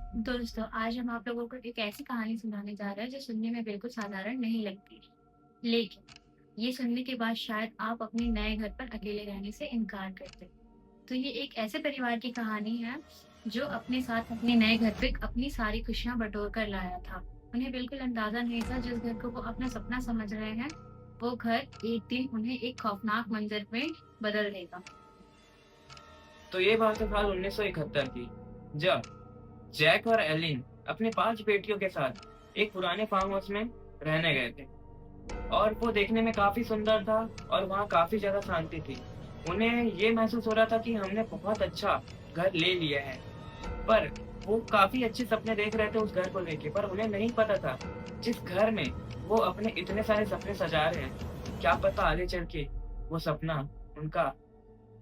दोस्तों, आज हम आप लोगों को एक ऐसी कहानी सुनाने जा रहे हैं जो सुनने में बिल्कुल साधारण नहीं लगती। लेकिन ये सुनने के बाद शायद आप अपने नए घर पर अकेले रहने से इनकार कर दें। तो ये एक ऐसे परिवार की कहानी है जो अपने साथ अपने नए घर पे अपनी सारी खुशियां बटोर कर लाया था। उन्हें बिल्कुल अंदाजा नहीं था जिस घर को वो अपना सपना समझ रहे हैं, वो घर एक दिन उन्हें एक खौफनाक मंजर में बदल देगा। तो ये बात है साल 1971 की, जब जैक और एलिन अपने 5 बेटियों के साथ एक पुराने फार्म हाउस में रहने गए थे। और वो देखने में काफी सुंदर था और वहाँ काफी ज्यादा शांति थी। उन्हें ये महसूस हो रहा था कि हमने बहुत अच्छा घर ले लिया है। पर वो काफी अच्छे सपने देख रहे थे उस घर को लेके, पर उन्हें नहीं पता था जिस घर में वो अपने इतने सारे सपने सजा रहे हैं, क्या पता आगे चल के वो सपना उनका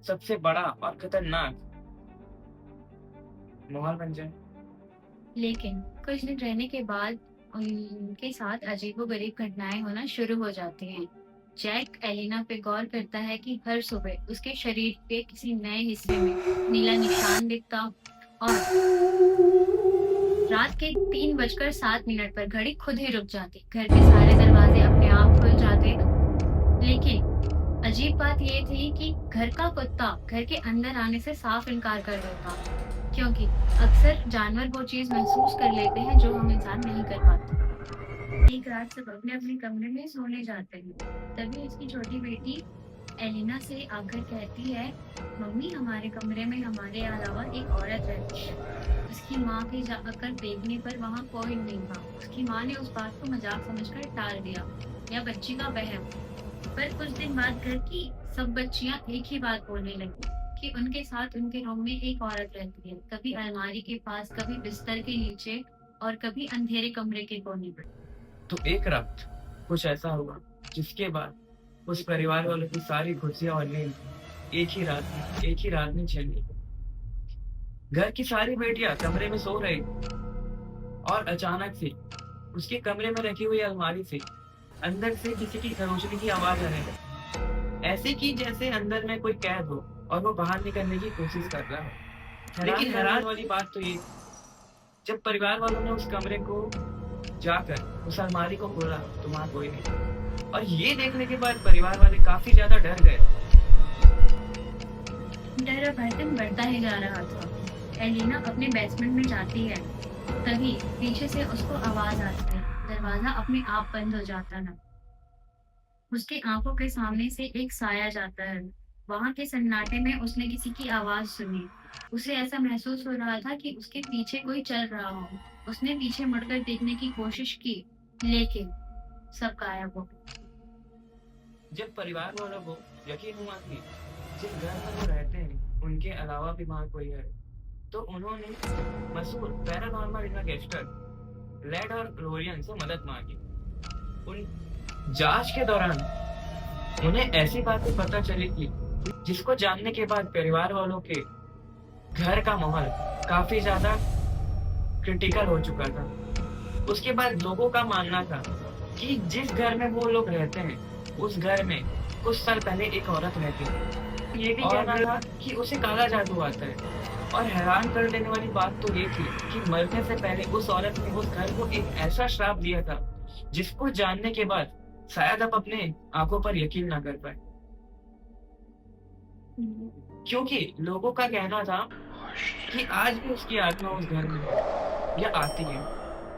सबसे बड़ा और खतरनाक माहौल बन जाए। लेकिन कुछ दिन रहने के बाद उनके साथ अजीबोगरीब घटनाएं होना शुरू हो जाती हैं। जैक एलिना पे गौर करता है कि हर सुबह उसके शरीर के किसी नए हिस्से में नीला निशान दिखता और रात के 3:07 पर घड़ी खुद ही रुक जाती। घर के सारे दरवाजे अपने आप खुल जाते। लेकिन अजीब बात ये थी कि घर का कुत्ता घर के अंदर आने से साफ इनकार कर देता, क्योंकि अक्सर जानवर वो चीज महसूस कर लेते हैं जो हम इंसान नहीं कर पाते। एक रात सब अपने अपने कमरे में सोने जाते हैं। तभी उसकी छोटी बेटी एलिना से आकर कहती है, मम्मी, हमारे कमरे में हमारे अलावा एक औरत रहती है। उसकी माँ के जाकर देखने पर वहाँ कोई नहीं था। उसकी माँ ने उस बात को मजाक समझकर टाल दिया या बच्ची का वहम। पर कुछ दिन बाद घर की सब बच्चियां एक ही बात बोलने लगी कि उनके साथ उनके रूम में एक औरत रहती है, कभी अलमारी के पास, कभी बिस्तर के नीचे और कभी अंधेरे कमरे के कोने पर। तो एक रात कुछ ऐसा हुआ जिसके बाद उस परिवार वालों की सारी खुशियां और नींद एक ही रात में चली। घर की सारी बेटियां कमरे में सो रही और अचानक से उसके कमरे में रखी हुई अलमारी से अंदर से किसी की खरोचने की आवाज आने लगी, ऐसे की जैसे अंदर में कोई कैद हो और वो बाहर निकलने की कोशिश कर रहा है। लेकिन हैरान वाली बात तो ये, जब परिवार वालों ने उस कमरे को जाकर उस अलमारी को खोला तो वहां कोई नहीं था। और ये देखने के बाद परिवार वाले काफी ज्यादा डर गए। डर और भयभीत बढ़ता ही जा रहा था। एलिना अपने बेसमेंट में जाती है, तभी पीछे से उसको आवाज आती है। दरवाजा अपने आप बंद हो जाता है। उसकी आंखों के सामने से एक साया जाता है। वहां के सन्नाटे में उसने किसी की आवाज सुनी। उसे ऐसा महसूस हो रहा था कि उसके पीछे कोई चल रहा हो। उसने पीछे मुड़कर देखने की कोशिश की, लेकिन सब गायब हो गया। जब परिवार वालों को यकीन हुआ कि जिस घर में वो रहते हैं उनके अलावा भी वहां कोई है, तो उन्होंने मशहूर पैरानॉर्मल इन्वेस्टिगेटर लेड और ग्लोरियन से मदद मांगी। उन जांच के दौरान उन्हें ऐसी बातें पता चली कि जिसको जानने के बाद परिवार वालों के घर का माहौल काफी ज्यादा क्रिटिकल हो चुका था। उसके बाद लोगों का मानना था कि जिस घर में वो लोग रहते हैं उस घर में कुछ साल पहले एक औरत रहती थी। ये भी कहना था कि उसे काला जादू आता है। और हैरान कर देने वाली बात तो ये थी कि मरने से पहले उस औरत ने उस घर को एक ऐसा श्राप दिया था जिसको जानने के बाद शायद आप अपने आंखों पर यकीन ना कर पाए, क्योंकि लोगों का कहना था कि आज भी उसकी आत्मा उस घर में या आती है।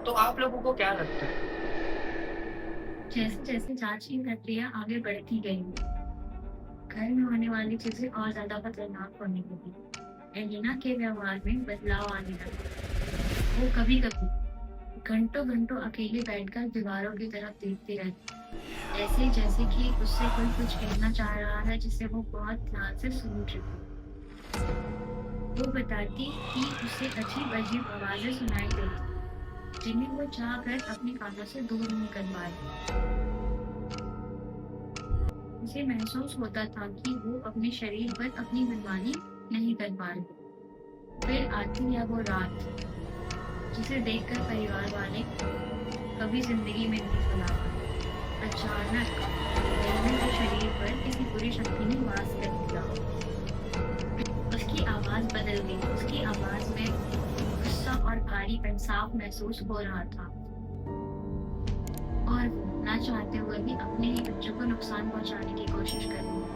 तो आप लोगों को क्या लगता है? जैसे जैसे जांच की प्रक्रिया आगे बढ़ती गई, घर में होने वाली चीजें और ज्यादा खतरनाक होने लगी। एलिना के व्यवहार में बदलाव आने लगा। वो कभी कभी घंटों घंटों अकेले बैठकर दीवारों की तरफ देखती रहती, ऐसे जैसे कि उससे कोई कुछ कहना चाह रहा है जिसे वो बहुत ध्यान से सुन रही है। वो बताती कि उसे अजीब अजीब आवाजें सुनाई देती, जिन्हें वो चाहकर अपने कानों से दूर नहीं कर पा रही। उसे महसूस होता था कि वो अपने शरीर पर अपनी मनमानी नहीं कर पा रही। फिर आती है वो रात जिसे देखकर परिवार वाले कभी जिंदगी में नहीं भुला पाए। अचानक एलिना के शरीर पर किसी बुरी शक्ति ने वास कर दिया। उसकी आवाज बदल गई। उसकी आवाज में गुस्सा और भारी भारीपन साफ महसूस हो रहा था और वो ना चाहते हुए भी अपने ही बच्चों को नुकसान पहुंचाने की कोशिश कर रही थी।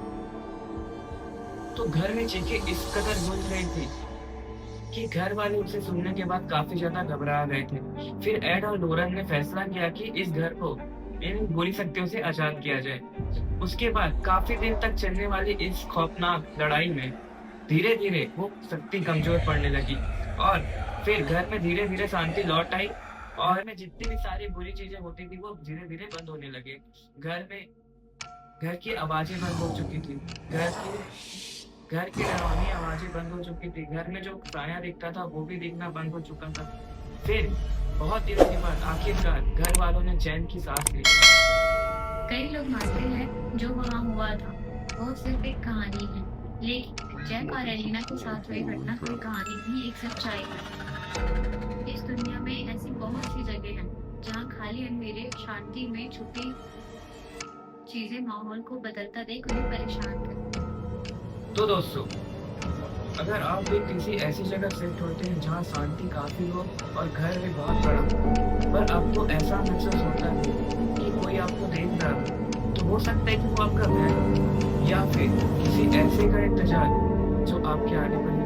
तो घर में चीखें इस कदर गूंज रही थी कि घर वाले उसे सुनने के बाद काफी ज्यादा घबरा गए थे। फिर एड और लोरन ने फैसला किया कि इस घर को इन बुरी शक्तियों से आजाद किया जाए। उसके बाद काफी दिन तक चलने वाली इस खौफनाक लड़ाई में धीरे धीरे वो शक्ति कमजोर पड़ने लगी और फिर घर में धीरे धीरे शांति लौट आई और में जितनी भी सारी बुरी चीजें होती थी वो धीरे धीरे बंद होने लगे। घर की आवाजें बंद हो चुकी थी। घर की डरावनी आवाजें बंद हो चुकी थी। घर में जो साया दिखता था वो भी दिखना बंद हो चुका था। फिर बहुत दिनों के बाद आखिरकार घर वालों ने चैन की सांस ली। कई लोग मानते हैं जो वहाँ हुआ था वो सिर्फ एक कहानी है, लेकिन जैक और एलिना के साथ हुई घटना कोई कहानी नहीं, एक सच्चाई है। इस दुनिया में ऐसी बहुत सी जगह हैं जहाँ खाली अंधेरे शांति में छुपी चीजें माहौल को बदलता देख उन्हें परेशान करती हैं। तो दोस्तों, अगर आप भी किसी ऐसी जगह शिफ्ट होते हैं जहाँ शांति काफी हो और घर भी बहुत बड़ा हो, पर आपको ऐसा महसूस होता है कि कोई आपको देख रहा है, तो हो सकता है कि वो आपका घर या फिर किसी ऐसे का इंतजार जो आपके आने पर